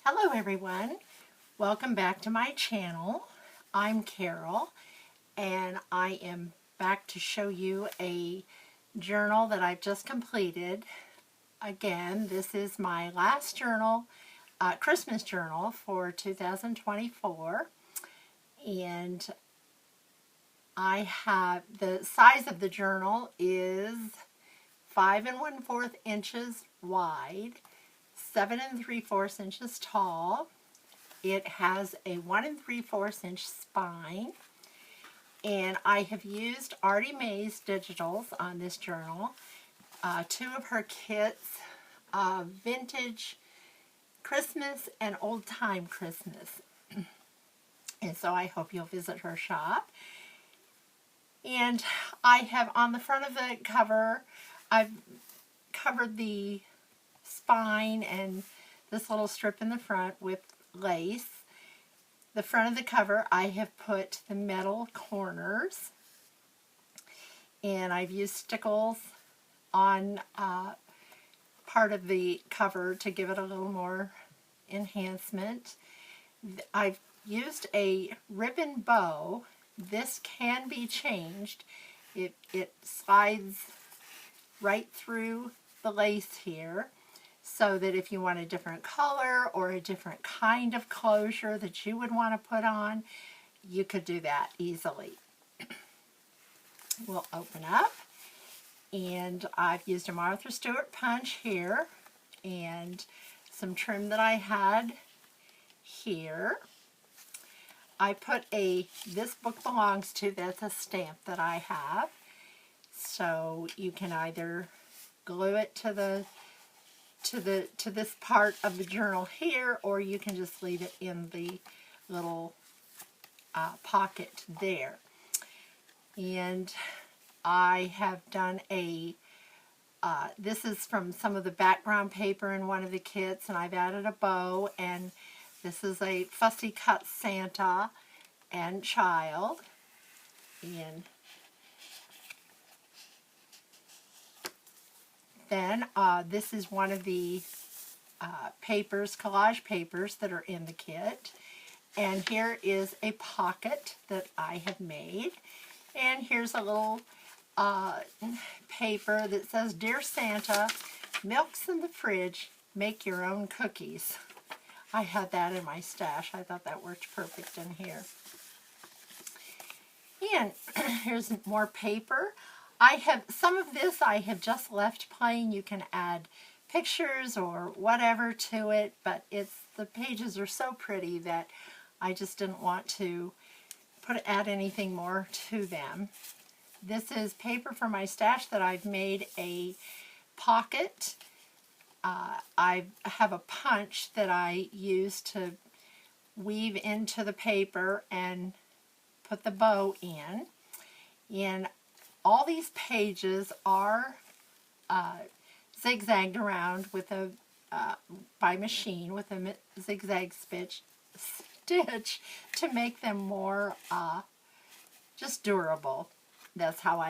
Hello everyone, welcome back to my channel. I'm Carol and I am back to show you a journal that I've just completed. Again, this is my last journal, Christmas journal for 2024, and I have the size of the journal is 5 1/4 inches wide, 7 3/4 inches tall. It has a 1 3/4 inch spine, and I have used Artie Mae's digitals on this journal. Two of her kits, Vintage Christmas and Old Time Christmas. And so I hope you'll visit her shop. And I have on the front of the cover, I've covered the spine and this little strip in the front with lace. The front of the cover, I have put the metal corners, and I've used stickles on part of the cover to give it a little more enhancement. I've used a ribbon bow. This can be changed. It slides right through the lace here, so that if you want a different color or a different kind of closure that you would want to put on, you could do that easily. We'll open up, and I've used a Martha Stewart punch here and some trim that I had here. I put This Book Belongs To, that's a stamp that I have. So you can either glue it to this part of the journal here, or you can just leave it in the little pocket there. And I have done this is from some of the background paper in one of the kits, and I've added a bow, and this is a Fussy Cut Santa and Child. And then this is one of the collage papers that are in the kit. And here is a pocket that I have made. And here's a little paper that says, "Dear Santa, milk's in the fridge, make your own cookies." I had that in my stash. I thought that worked perfect in here. And here's more paper. Some of this I have just left plain. You can add pictures or whatever to it, but the pages are so pretty that I just didn't want to add anything more to them. This is paper from my stash that I've made a pocket. I have a punch that I use to weave into the paper and put the bow in. And all these pages are zigzagged around with by machine with a zigzag stitch to make them more just durable. That's how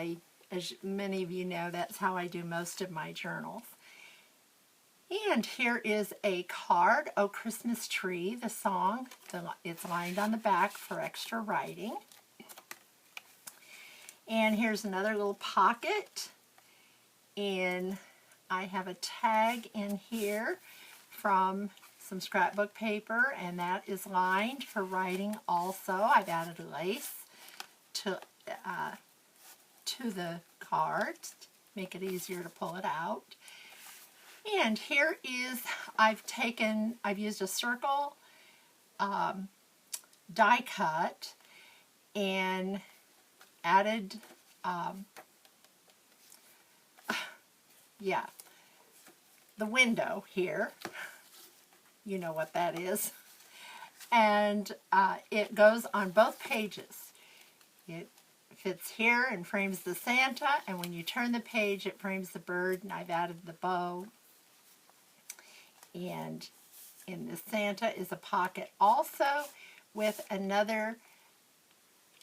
as many of you know, that's how I do most of my journals. And here is a card, "Oh Christmas Tree," the song. It's lined on the back for extra writing. And here's another little pocket, and I have a tag in here from some scrapbook paper, and that is lined for writing also. I've added lace to the cards to make it easier to pull it out. And here is, I've used a circle die cut and added, the window here. You know what that is. And it goes on both pages. It fits here and frames the Santa, and when you turn the page, it frames the bird, and I've added the bow. And in the Santa is a pocket also with another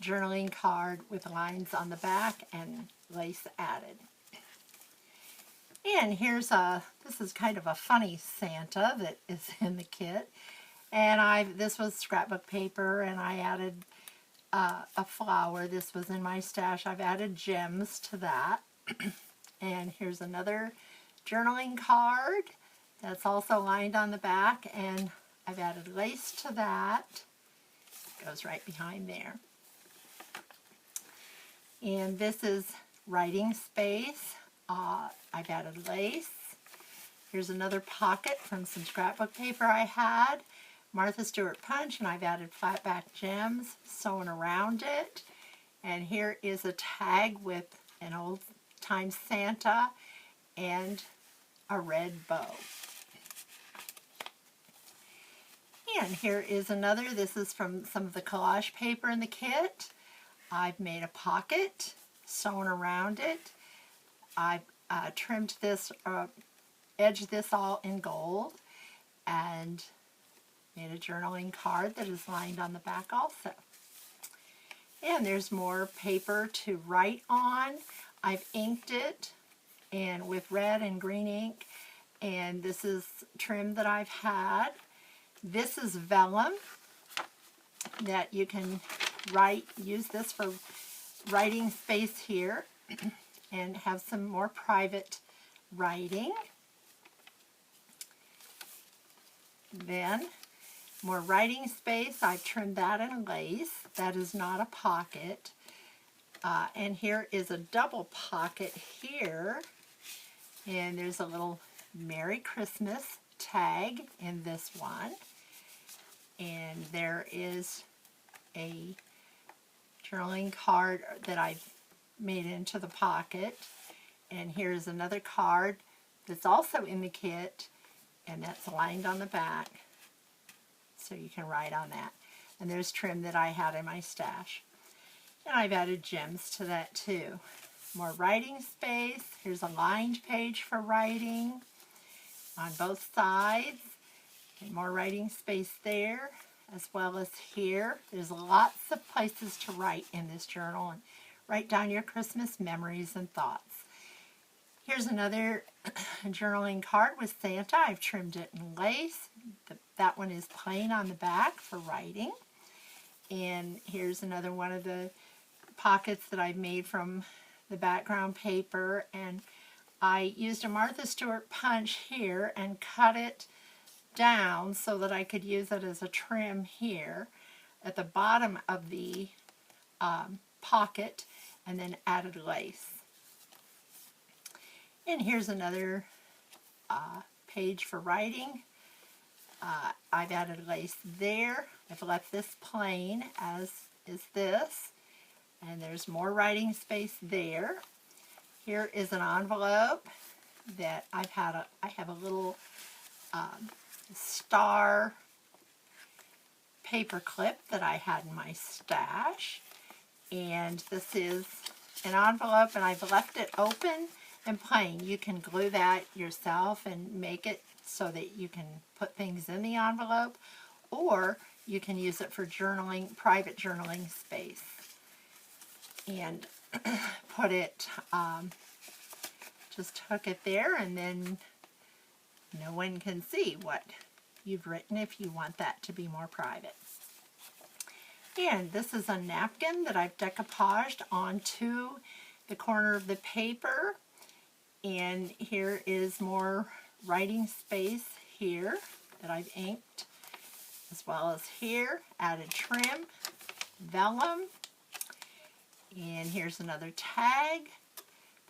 journaling card with lines on the back and lace added. And here's this is kind of a funny Santa that is in the kit. And this was scrapbook paper, and I added a flower. This was in my stash. I've added gems to that. And here's another journaling card that's also lined on the back, and I've added lace to that. Goes right behind there. And this is writing space. I've added lace. Here's another pocket from some scrapbook paper I had. Martha Stewart punch, and I've added flat back gems sewn around it. And here is a tag with an old time Santa and a red bow. And here is another. This is from some of the collage paper in the kit. I've made a pocket sewn around it. I've trimmed this, edged this all in gold, and made a journaling card that is lined on the back also. And there's more paper to write on. I've inked it and with red and green ink, and this is trim that I've had. This is vellum that you can use this for writing space here and have some more private writing. Then more writing space. I've trimmed that in lace. That is not a pocket. And here is a double pocket here. And there's a little Merry Christmas tag in this one. And there is a journaling card that I've made into the pocket. And here's another card that's also in the kit, and that's lined on the back, so you can write on that. And there's trim that I had in my stash. And I've added gems to that too. More writing space. Here's a lined page for writing on both sides. And more writing space there, as well as here. There's lots of places to write in this journal, and write down your Christmas memories and thoughts. Here's another journaling card with Santa. I've trimmed it in lace. That one is plain on the back for writing. And here's another one of the pockets that I've made from the background paper. And I used a Martha Stewart punch here and cut it down so that I could use it as a trim here at the bottom of the pocket, and then added lace. And here's another page for writing. I've added lace there. I've left this plain, as is this. And there's more writing space there. Here is an envelope that I have a little star paper clip that I had in my stash. And this is an envelope, and I've left it open and plain. You can glue that yourself and make it so that you can put things in the envelope, or you can use it for journaling, private journaling space. And put it, just hook it there, and then no one can see what you've written if you want that to be more private. And this is a napkin that I've decoupaged onto the corner of the paper. And here is more writing space here that I've inked, as well as here, added trim, vellum. And here's another tag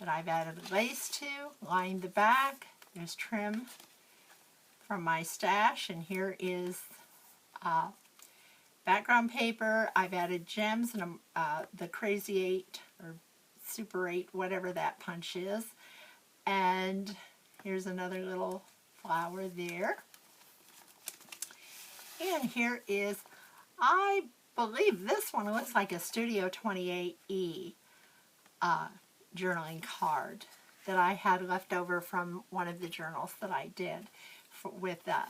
that I've added lace to, lined the back. There's trim from my stash, and here is background paper. I've added gems and the Crazy 8 or Super 8, whatever that punch is. And here's another little flower there. And here is, I believe this one looks like a Studio 28E journaling card that I had left over from one of the journals that I did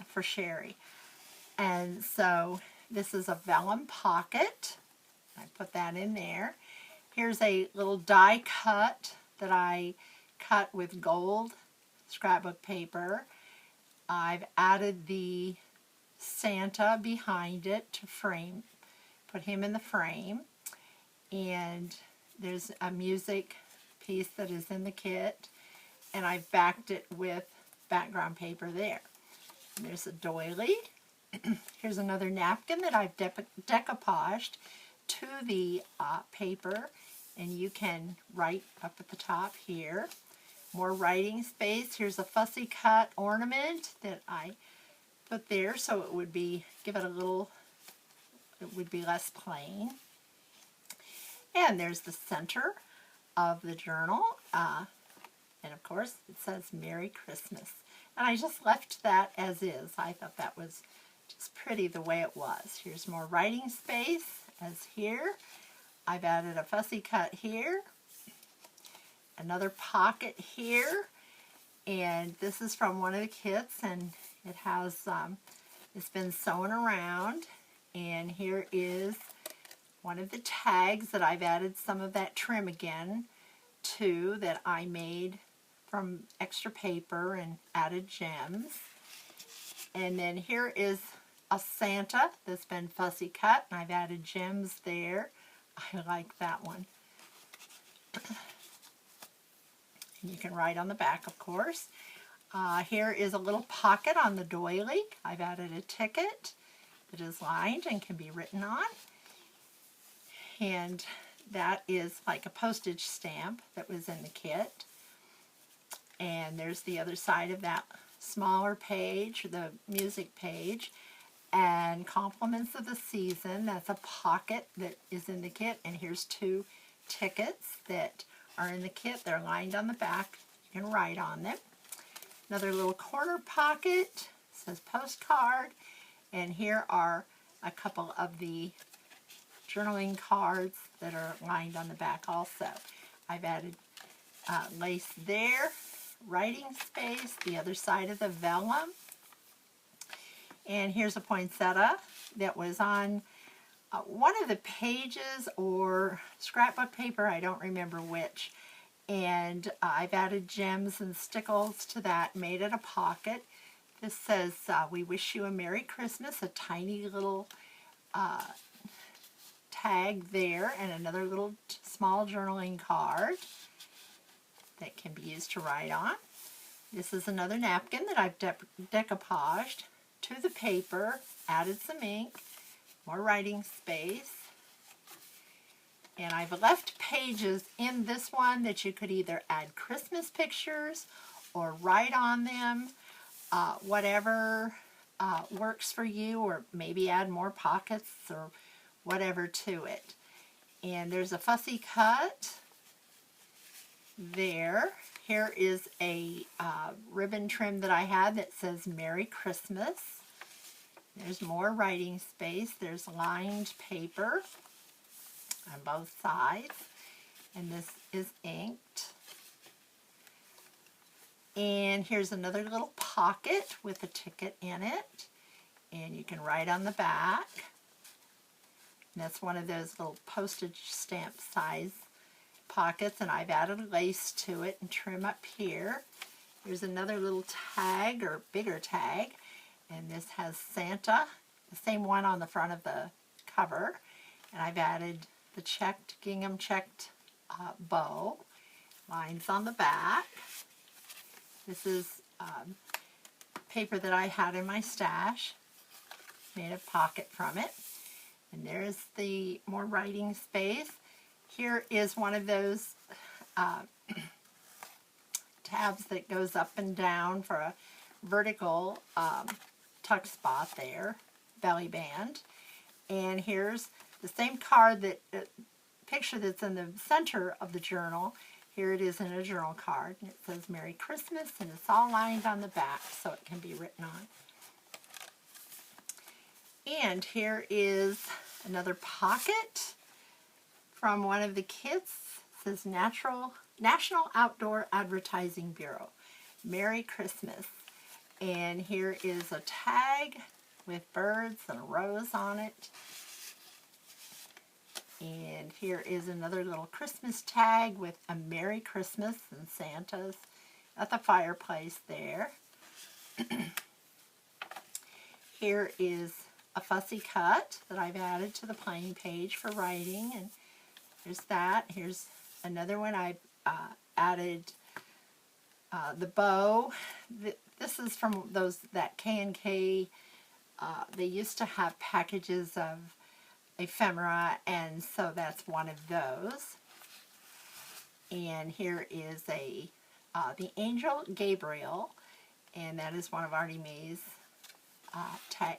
for Sherry. And so this is a vellum pocket. I put that in there. Here's a little die cut that I cut with gold scrapbook paper. I've added the Santa behind it to frame, put him in the frame. And there's a music piece that is in the kit, and I've backed it with background paper there. And there's a doily. Here's another napkin that I've decoupaged to the paper, and you can write up at the top here. More writing space. Here's a fussy cut ornament that I put there so it would be, give it a little, it would be less plain. And there's the center of the journal. And of course it says Merry Christmas. And I just left that as is. I thought that was just pretty the way it was. Here's more writing space as here. I've added a fussy cut here. Another pocket here. And this is from one of the kits, and it has, it's been sewn around. And here is one of the tags that I've added some of that trim again to, that I made from extra paper and added gems. And then here is a Santa that's been fussy cut, and I've added gems there. I like that one. And you can write on the back, of course. Here is a little pocket on the doily. I've added a ticket that is lined and can be written on. And that is like a postage stamp that was in the kit. And there's the other side of that smaller page, the music page. And Compliments of the Season, that's a pocket that is in the kit. And here's two tickets that are in the kit. They're lined on the back. You can write on them. Another little corner pocket, says postcard. And here are a couple of the journaling cards that are lined on the back also. I've added lace there, writing space, the other side of the vellum. And here's a poinsettia that was on one of the pages or scrapbook paper, I don't remember which. And I've added gems and stickles to that, made it a pocket. This says, we wish you a Merry Christmas, a tiny little tag there, and another little small journaling card that can be used to write on. This is another napkin that I've decoupaged to the paper, added some ink, more writing space. And I've left pages in this one that you could either add Christmas pictures or write on them, whatever works for you, or maybe add more pockets or whatever to it. And there's a fussy cut there. Here is a ribbon trim that I had that says Merry Christmas. There's more writing space. There's lined paper on both sides. And this is inked. And here's another little pocket with a ticket in it. And you can write on the back. And that's one of those little postage stamp size pockets, and I've added lace to it and trim up here. Here's another little tag, or bigger tag, and this has Santa, the same one on the front of the cover. And I've added the checked, gingham checked bow, lines on the back. This is paper that I had in my stash, made a pocket from it. And there's the more writing space. Here is one of those tabs that goes up and down for a vertical tuck spot there, belly band. And here's the same card, that picture that's in the center of the journal. Here it is in a journal card, and it says Merry Christmas, and it's all lined on the back so it can be written on. And here is another pocket from one of the kits. It says National Outdoor Advertising Bureau. Merry Christmas. And here is a tag with birds and a rose on it. And here is another little Christmas tag with a Merry Christmas and Santa's at the fireplace there. here is a fussy cut that I've added to the plain page for writing, and here's that. Here's another one I've added the bow. This is from that K&K. They used to have packages of ephemera, and so that's one of those. And here is the Angel Gabriel, and that is one of Artie Mae's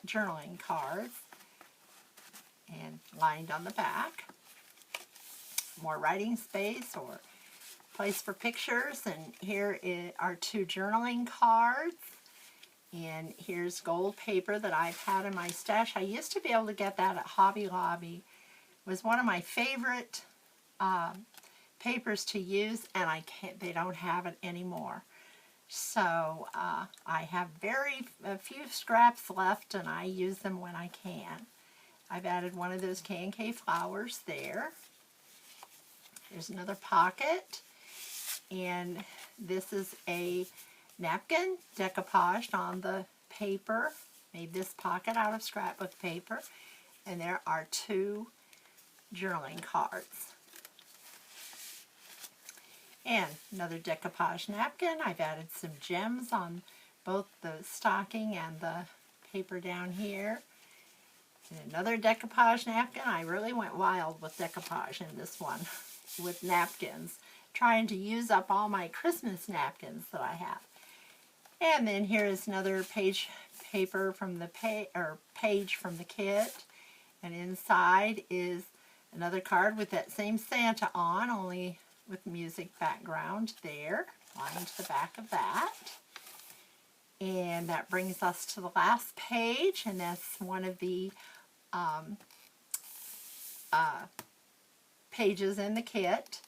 journaling cards, and lined on the back. More writing space or place for pictures, and here are 2 journaling cards, and here's gold paper that I've had in my stash. I used to be able to get that at Hobby Lobby. It was one of my favorite papers to use, and they don't have it anymore. So I have a few scraps left, and I use them when I can. I've added one of those K&K flowers there. There's another pocket, and this is a napkin decoupaged on the paper. Made this pocket out of scrapbook paper, and there are 2 journaling cards. And another decoupage napkin. I've added some gems on both the stocking and the paper down here. And another decoupage napkin. I really went wild with decoupage in this one with napkins, trying to use up all my Christmas napkins that I have. And then here is another page from the page from the kit, and inside is another card with that same Santa on, only with music background there, lined to the back of that. And that brings us to the last page, and that's one of the pages in the kit.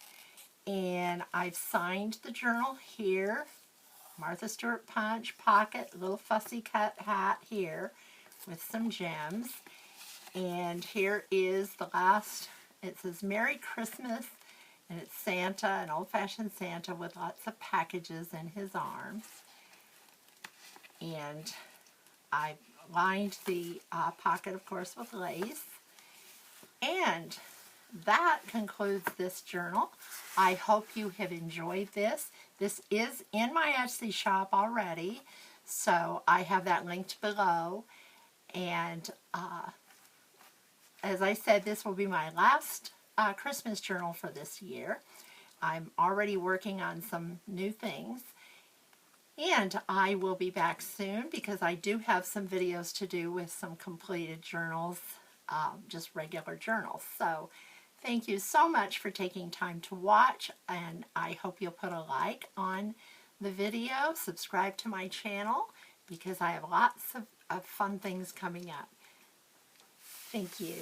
And I've signed the journal here. Martha Stewart Punch pocket, little fussy cut hat here with some gems. And here is the last. It says Merry Christmas, and it's Santa, an old-fashioned Santa with lots of packages in his arms. And I lined the pocket, of course, with lace. And that concludes this journal. I hope you have enjoyed this. This is in my Etsy shop already, so I have that linked below. And as I said, this will be my last Christmas journal for this year. I'm already working on some new things. And I will be back soon because I do have some videos to do with some completed journals, just regular journals. So thank you so much for taking time to watch, and I hope you'll put a like on the video, subscribe to my channel, because I have lots of fun things coming up. Thank you.